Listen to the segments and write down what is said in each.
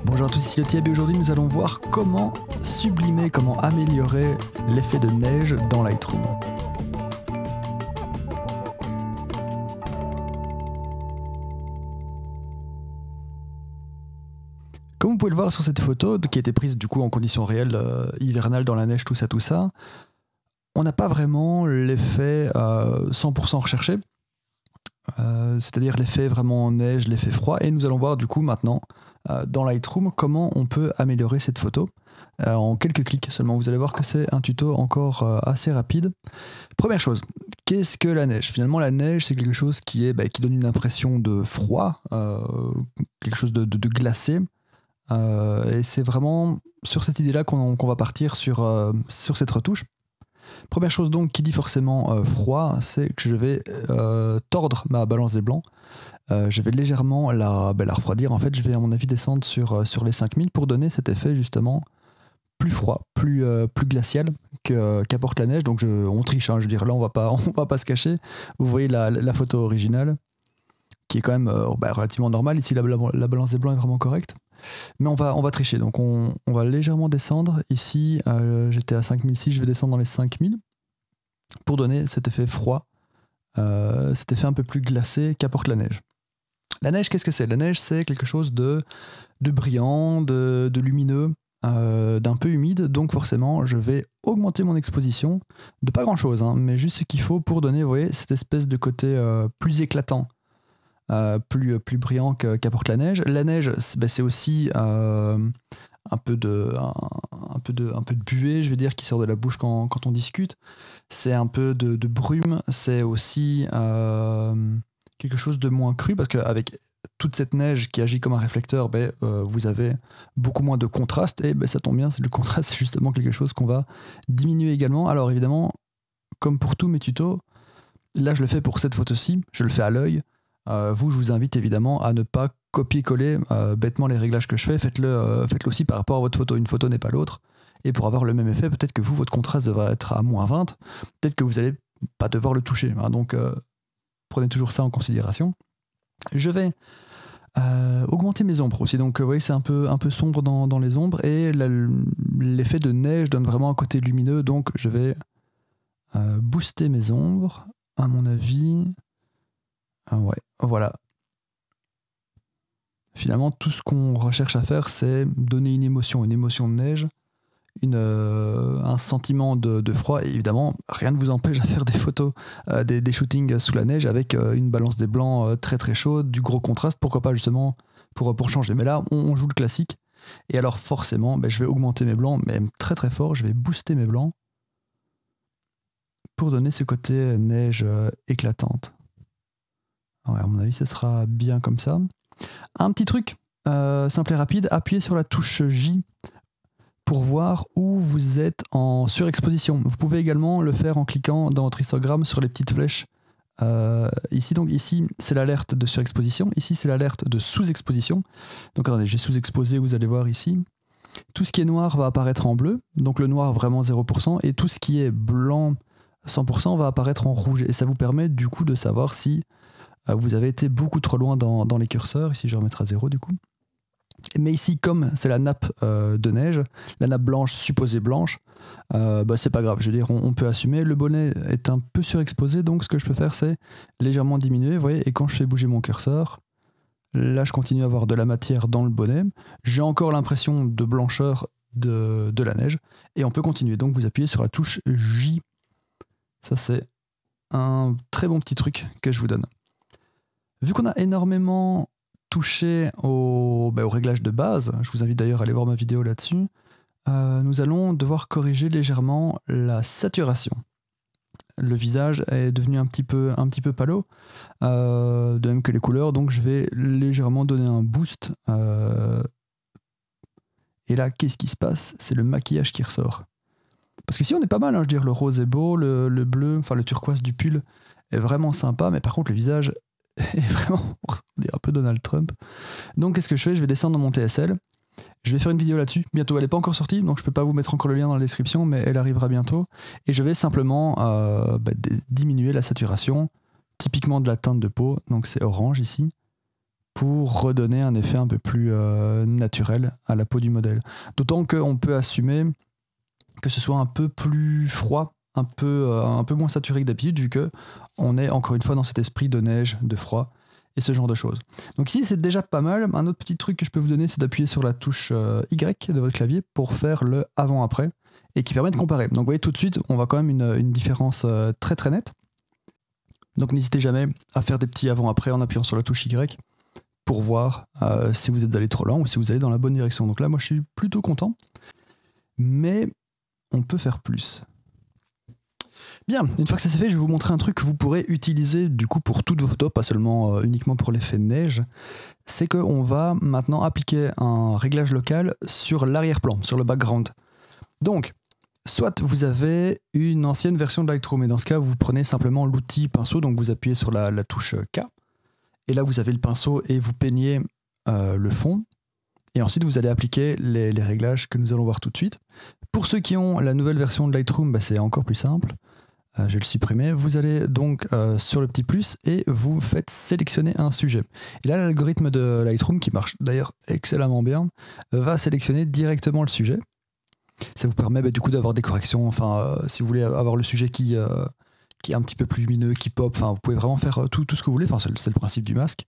Bonjour à tous, ici le Thieb et aujourd'hui nous allons voir comment sublimer, comment améliorer l'effet de neige dans Lightroom. Comme vous pouvez le voir sur cette photo, qui a été prise du coup en conditions réelles, hivernales dans la neige, tout ça, on n'a pas vraiment l'effet 100% recherché, c'est-à-dire l'effet vraiment neige, l'effet froid, et nous allons voir du coup maintenant dans Lightroom comment on peut améliorer cette photo en quelques clics seulement. Vous allez voir que c'est un tuto encore assez rapide. Première chose, qu'est-ce que la neige? Finalement la neige c'est quelque chose qui donne une impression de froid, quelque chose de glacé, et c'est vraiment sur cette idée là qu'on va partir sur cette retouche. Première chose donc qui dit forcément froid, c'est que je vais tordre ma balance des blancs. Je vais légèrement la refroidir. En fait, je vais à mon avis descendre sur les 5000 pour donner cet effet justement plus froid, plus glacial qu'apporte la neige. Donc on triche, hein, je veux dire, là on va pas se cacher. Vous voyez la photo originale qui est quand même relativement normale. Ici la balance des blancs est vraiment correcte. Mais on va tricher, donc on va légèrement descendre. Ici, j'étais à 5006, je vais descendre dans les 5000 pour donner cet effet froid, cet effet un peu plus glacé qu'apporte la neige. La neige, qu'est-ce que c'est? La neige, c'est quelque chose de brillant, de lumineux, d'un peu humide, donc forcément, je vais augmenter mon exposition, de pas grand-chose, hein, mais juste ce qu'il faut pour donner, vous voyez, cette espèce de côté plus éclatant. Plus brillant qu'apporte la neige. La neige, c'est aussi un peu de buée, je vais dire, qui sort de la bouche quand on discute. C'est un peu de brume. C'est aussi quelque chose de moins cru, parce qu'avec toute cette neige qui agit comme un réflecteur, vous avez beaucoup moins de contraste, et ça tombe bien, le contraste, c'est justement quelque chose qu'on va diminuer également. Alors évidemment, comme pour tous mes tutos, là je le fais pour cette photo-ci, je le fais à l'œil. Vous, je vous invite évidemment à ne pas copier-coller bêtement les réglages que je fais. Faites-le aussi par rapport à votre photo. Une photo n'est pas l'autre. Et pour avoir le même effet, peut-être que votre contraste devra être à -20. Peut-être que vous n'allez pas devoir le toucher. Hein, donc, prenez toujours ça en considération. Je vais augmenter mes ombres aussi. Donc, vous voyez, c'est un peu sombre dans les ombres. Et l'effet de neige donne vraiment un côté lumineux. Donc, je vais booster mes ombres, à mon avis. Ouais, voilà. Finalement, tout ce qu'on recherche à faire, c'est donner une émotion de neige, un sentiment de froid. Et évidemment, rien ne vous empêche de faire des photos, des shootings sous la neige avec une balance des blancs très très chaude, du gros contraste, pourquoi pas justement pour changer. Mais là, on joue le classique. Et alors forcément, je vais augmenter mes blancs, mais très très fort. Je vais booster mes blancs pour donner ce côté neige éclatante. Ouais, à mon avis, ça sera bien comme ça. Un petit truc simple et rapide, appuyez sur la touche J pour voir où vous êtes en surexposition. Vous pouvez également le faire en cliquant dans votre histogramme sur les petites flèches. Ici, c'est l'alerte de surexposition. Ici, c'est l'alerte de sous-exposition. Donc, attendez, j'ai sous-exposé, vous allez voir ici. Tout ce qui est noir va apparaître en bleu, donc le noir vraiment 0%, et tout ce qui est blanc 100% va apparaître en rouge. Et ça vous permet du coup de savoir si vous avez été beaucoup trop loin dans les curseurs. Ici, je vais remettre à 0 du coup. Mais ici, comme c'est la nappe de neige, la nappe blanche supposée blanche, c'est pas grave. Je veux dire, on peut assumer. Le bonnet est un peu surexposé, donc ce que je peux faire, c'est légèrement diminuer. Vous voyez, et quand je fais bouger mon curseur, là, je continue à avoir de la matière dans le bonnet. J'ai encore l'impression de blancheur de la neige. Et on peut continuer. Donc, vous appuyez sur la touche J. Ça, c'est un très bon petit truc que je vous donne. Vu qu'on a énormément touché au réglage de base, je vous invite d'ailleurs à aller voir ma vidéo là-dessus, nous allons devoir corriger légèrement la saturation. Le visage est devenu un petit peu pâle, de même que les couleurs, donc je vais légèrement donner un boost. Et là, qu'est-ce qui se passe? C'est le maquillage qui ressort. Parce que si on est pas mal, hein, je veux dire, le rose est beau, le bleu, enfin le turquoise du pull est vraiment sympa, mais par contre le visage est vraiment, on dirait un peu Donald Trump. Donc qu'est-ce que je fais? Je vais descendre dans mon TSL. Je vais faire une vidéo là-dessus. Bientôt, elle n'est pas encore sortie, donc je ne peux pas vous mettre encore le lien dans la description, mais elle arrivera bientôt. Et je vais simplement diminuer la saturation, typiquement de la teinte de peau. Donc c'est orange ici. pour redonner un effet un peu plus naturel à la peau du modèle. D'autant qu'on peut assumer que ce soit un peu plus froid, un peu moins saturé que d'habitude, vu qu'on est encore une fois dans cet esprit de neige, de froid, et ce genre de choses. Donc ici, c'est déjà pas mal. Un autre petit truc que je peux vous donner, c'est d'appuyer sur la touche Y de votre clavier pour faire le avant-après, et qui permet de comparer. Donc vous voyez tout de suite, on voit quand même une différence très très nette. Donc n'hésitez jamais à faire des petits avant-après en appuyant sur la touche Y pour voir si vous êtes allé trop lent ou si vous allez dans la bonne direction. Donc là, moi, je suis plutôt content. Mais on peut faire plus. Bien, une fois que ça c'est fait, je vais vous montrer un truc que vous pourrez utiliser du coup pour toutes vos photos, pas seulement uniquement pour l'effet neige. C'est qu'on va maintenant appliquer un réglage local sur l'arrière-plan, sur le background. Donc, soit vous avez une ancienne version de Lightroom, et dans ce cas, vous prenez simplement l'outil pinceau, donc vous appuyez sur la touche K, et là vous avez le pinceau et vous peignez le fond, et ensuite vous allez appliquer les réglages que nous allons voir tout de suite. Pour ceux qui ont la nouvelle version de Lightroom, c'est encore plus simple. Je vais le supprimer. Vous allez donc sur le petit plus et vous faites sélectionner un sujet. Et là, l'algorithme de Lightroom, qui marche d'ailleurs excellemment bien, va sélectionner directement le sujet. Ça vous permet du coup d'avoir des corrections. Enfin, si vous voulez avoir le sujet qui est un petit peu plus lumineux, qui pop, enfin, vous pouvez vraiment faire tout ce que vous voulez. Enfin, c'est le principe du masque.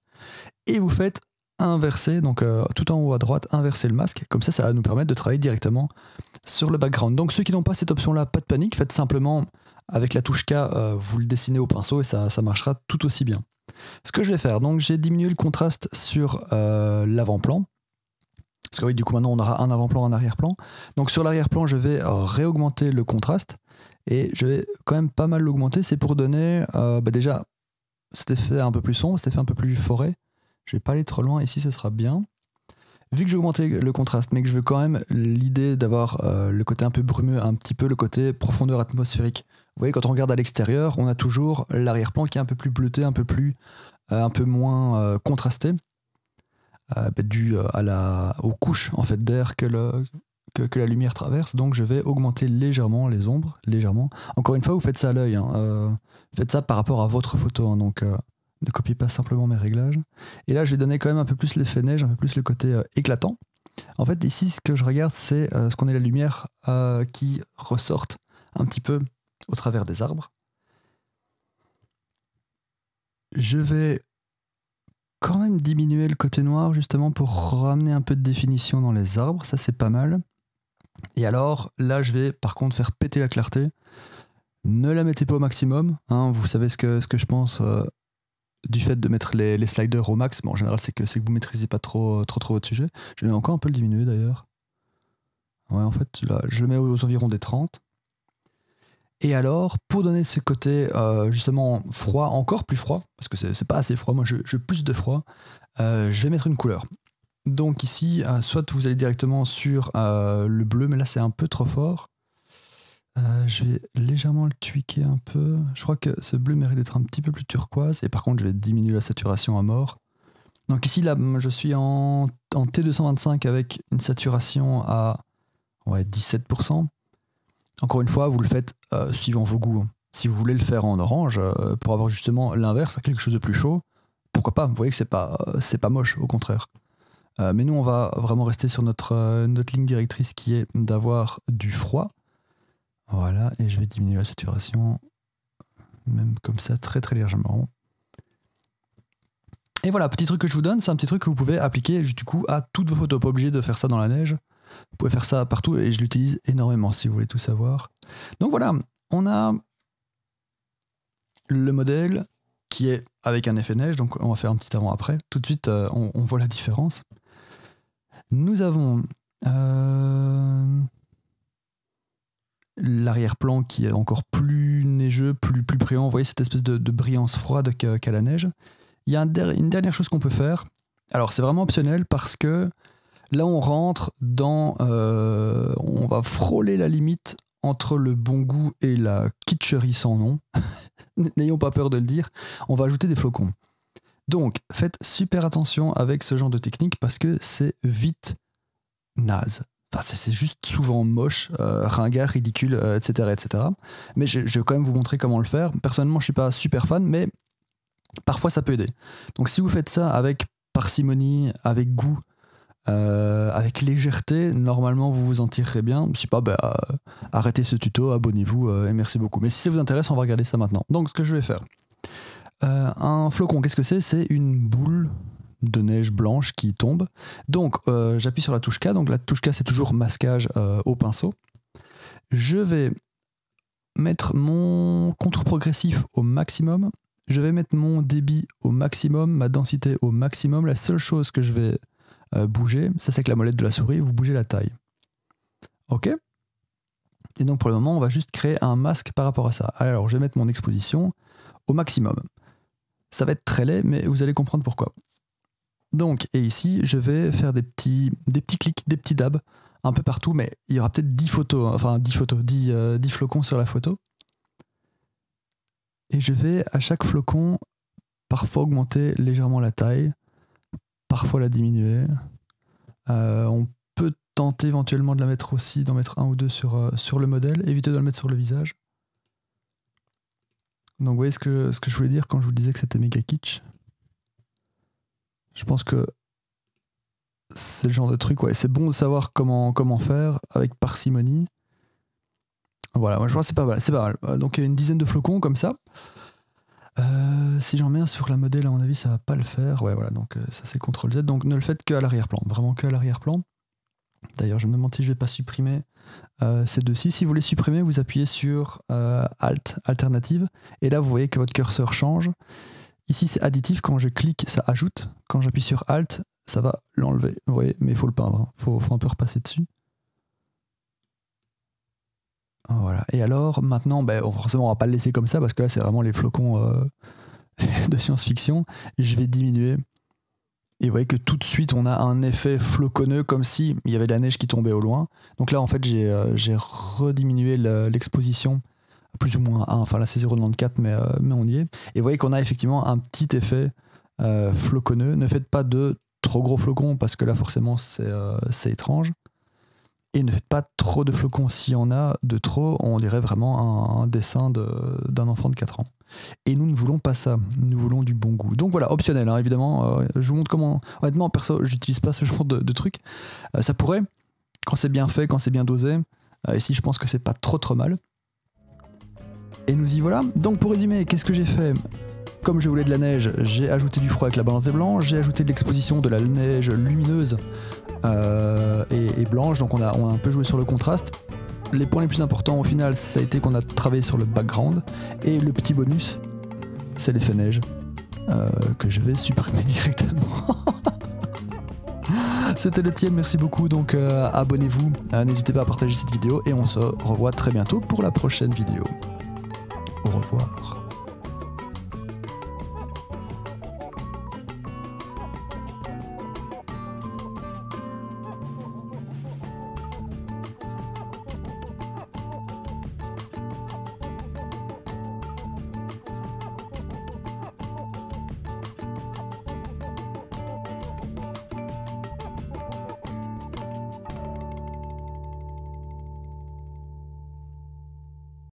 Et vous faites inverser, donc tout en haut à droite, inverser le masque. Comme ça va nous permettre de travailler directement sur le background. Donc ceux qui n'ont pas cette option-là, pas de panique, faites simplement avec la touche K, vous le dessinez au pinceau et ça marchera tout aussi bien. Ce que je vais faire, donc j'ai diminué le contraste sur l'avant-plan. Parce que oui, du coup maintenant on aura un avant-plan, un arrière-plan. Donc sur l'arrière-plan, je vais réaugmenter le contraste et je vais quand même pas mal l'augmenter. C'est pour donner déjà cet effet un peu plus sombre, cet effet un peu plus forêt. Je vais pas aller trop loin, ici ce sera bien. Vu que j'ai augmenté le contraste, mais que je veux quand même l'idée d'avoir le côté un peu brumeux, un petit peu le côté profondeur atmosphérique. Vous voyez, quand on regarde à l'extérieur, on a toujours l'arrière-plan qui est un peu plus bleuté, un peu moins contrasté, dû aux couches en fait, d'air que la lumière traverse. Donc je vais augmenter légèrement les ombres, légèrement. Encore une fois, vous faites ça à l'œil. Faites ça par rapport à votre photo. Donc ne copiez pas simplement mes réglages. Et là, je vais donner quand même un peu plus l'effet neige, un peu plus le côté éclatant. En fait, ici, ce que je regarde, c'est ce qu'on est la lumière qui ressorte un petit peu au travers des arbres. Je vais quand même diminuer le côté noir, justement, pour ramener un peu de définition dans les arbres. Ça, c'est pas mal. Et alors, là, je vais, par contre, faire péter la clarté. Ne la mettez pas au maximum. Vous savez ce que je pense du fait de mettre les sliders au max. Bon, en général, c'est que vous maîtrisez pas trop votre sujet. Je vais encore un peu le diminuer, d'ailleurs. Ouais, en fait, là, je le mets aux environs des 30. Et alors, pour donner ce côté justement froid, encore plus froid, parce que c'est pas assez froid, moi je veux plus de froid, je vais mettre une couleur. Donc ici, soit vous allez directement sur le bleu, mais là c'est un peu trop fort. Je vais légèrement le tweaker un peu. Je crois que ce bleu mérite d'être un petit peu plus turquoise, et par contre je vais diminuer la saturation à mort. Donc ici, là, je suis en T225 avec une saturation à 17%. Encore une fois, vous le faites suivant vos goûts. Si vous voulez le faire en orange, pour avoir justement l'inverse, quelque chose de plus chaud, pourquoi pas? Vous voyez que c'est pas moche, au contraire. Mais nous, on va vraiment rester sur notre ligne directrice qui est d'avoir du froid. Voilà, et je vais diminuer la saturation, même comme ça, très très légèrement. Et voilà, petit truc que je vous donne, c'est un petit truc que vous pouvez appliquer du coup à toutes vos photos. Pas obligé de faire ça dans la neige. Vous pouvez faire ça partout et je l'utilise énormément si vous voulez tout savoir. Donc voilà, on a le modèle qui est avec un effet neige, donc on va faire un petit avant-après. Tout de suite, on voit la différence. Nous avons l'arrière-plan qui est encore plus neigeux, plus brillant. Vous voyez cette espèce de brillance froide qu'à la neige. Il y a une dernière chose qu'on peut faire. Alors c'est vraiment optionnel parce que là, on rentre dans... on va frôler la limite entre le bon goût et la kitscherie sans nom. N'ayons pas peur de le dire. On va ajouter des flocons. Donc, faites super attention avec ce genre de technique parce que c'est vite naze. Enfin, c'est juste souvent moche, ringard, ridicule, etc., etc. Mais je vais quand même vous montrer comment le faire. Personnellement, je ne suis pas super fan, mais parfois ça peut aider. Donc, si vous faites ça avec parcimonie, avec goût, avec légèreté, normalement vous vous en tirerez bien. Si pas, arrêtez ce tuto, abonnez-vous et merci beaucoup. Mais si ça vous intéresse, on va regarder ça maintenant. Donc ce que je vais faire, un flocon, qu'est-ce que c'est? C'est une boule de neige blanche qui tombe. Donc j'appuie sur la touche K, donc la touche K c'est toujours masquage au pinceau. Je vais mettre mon contour progressif au maximum, je vais mettre mon débit au maximum, ma densité au maximum. La seule chose que je vais bouger, ça c'est avec la molette de la souris, vous bougez la taille. Ok? Et donc pour le moment on va juste créer un masque par rapport à ça. Alors je vais mettre mon exposition au maximum. Ça va être très laid, mais vous allez comprendre pourquoi. Donc, et ici, je vais faire des petits clics, des petits dabs, un peu partout, mais il y aura peut-être 10 photos, enfin 10 flocons sur la photo. Et je vais, à chaque flocon, parfois augmenter légèrement la taille, parfois la diminuer. On peut tenter éventuellement de la mettre aussi, d'en mettre un ou deux sur le modèle, éviter de le mettre sur le visage. Donc vous voyez ce que je voulais dire quand je vous disais que c'était méga kitsch. Je pense que c'est le genre de truc, ouais, c'est bon de savoir comment faire avec parcimonie. Voilà, moi je vois c'est pas mal. Donc il y a une dizaine de flocons comme ça. Si j'en mets un sur la modèle, à mon avis ça va pas le faire. Ouais voilà, donc ça c'est CTRL Z, donc ne le faites qu'à l'arrière-plan, vraiment qu'à l'arrière-plan. D'ailleurs je me demande si je vais pas supprimer ces deux-ci. Si vous les supprimez, vous appuyez sur Alt, alternative, et là vous voyez que votre curseur change. Ici c'est additif, quand je clique ça ajoute, quand j'appuie sur Alt ça va l'enlever, vous voyez, mais il faut le peindre, hein. Faut un peu repasser dessus. Voilà, et alors maintenant, forcément on va pas le laisser comme ça parce que là c'est vraiment les flocons de science-fiction. Je vais diminuer, et vous voyez que tout de suite on a un effet floconneux comme si il y avait de la neige qui tombait au loin. Donc là en fait j'ai rediminué l'exposition plus ou moins 1, enfin là c'est 0,94 mais on y est. Et vous voyez qu'on a effectivement un petit effet floconneux. Ne faites pas de trop gros flocons parce que là forcément c'est étrange. Et ne faites pas trop de flocons. S'il y en a de trop, on dirait vraiment un dessin d'un enfant de 4 ans. Et nous ne voulons pas ça, nous voulons du bon goût. Donc voilà, optionnel, hein, évidemment. Je vous montre comment... Honnêtement, perso, j'utilise pas ce genre de truc. Ça pourrait, quand c'est bien fait, quand c'est bien dosé. Ici, je pense que c'est pas trop mal. Et nous y voilà. Donc pour résumer, qu'est-ce que j'ai fait ? Comme je voulais de la neige, j'ai ajouté du froid avec la balance des blancs, j'ai ajouté de l'exposition de la neige lumineuse et blanche, donc on a un peu joué sur le contraste. Les points les plus importants au final, ça a été qu'on a travaillé sur le background, et le petit bonus, c'est l'effet neige, que je vais supprimer directement. C'était le tien, merci beaucoup, donc abonnez-vous, n'hésitez pas à partager cette vidéo, et on se revoit très bientôt pour la prochaine vidéo. Au revoir.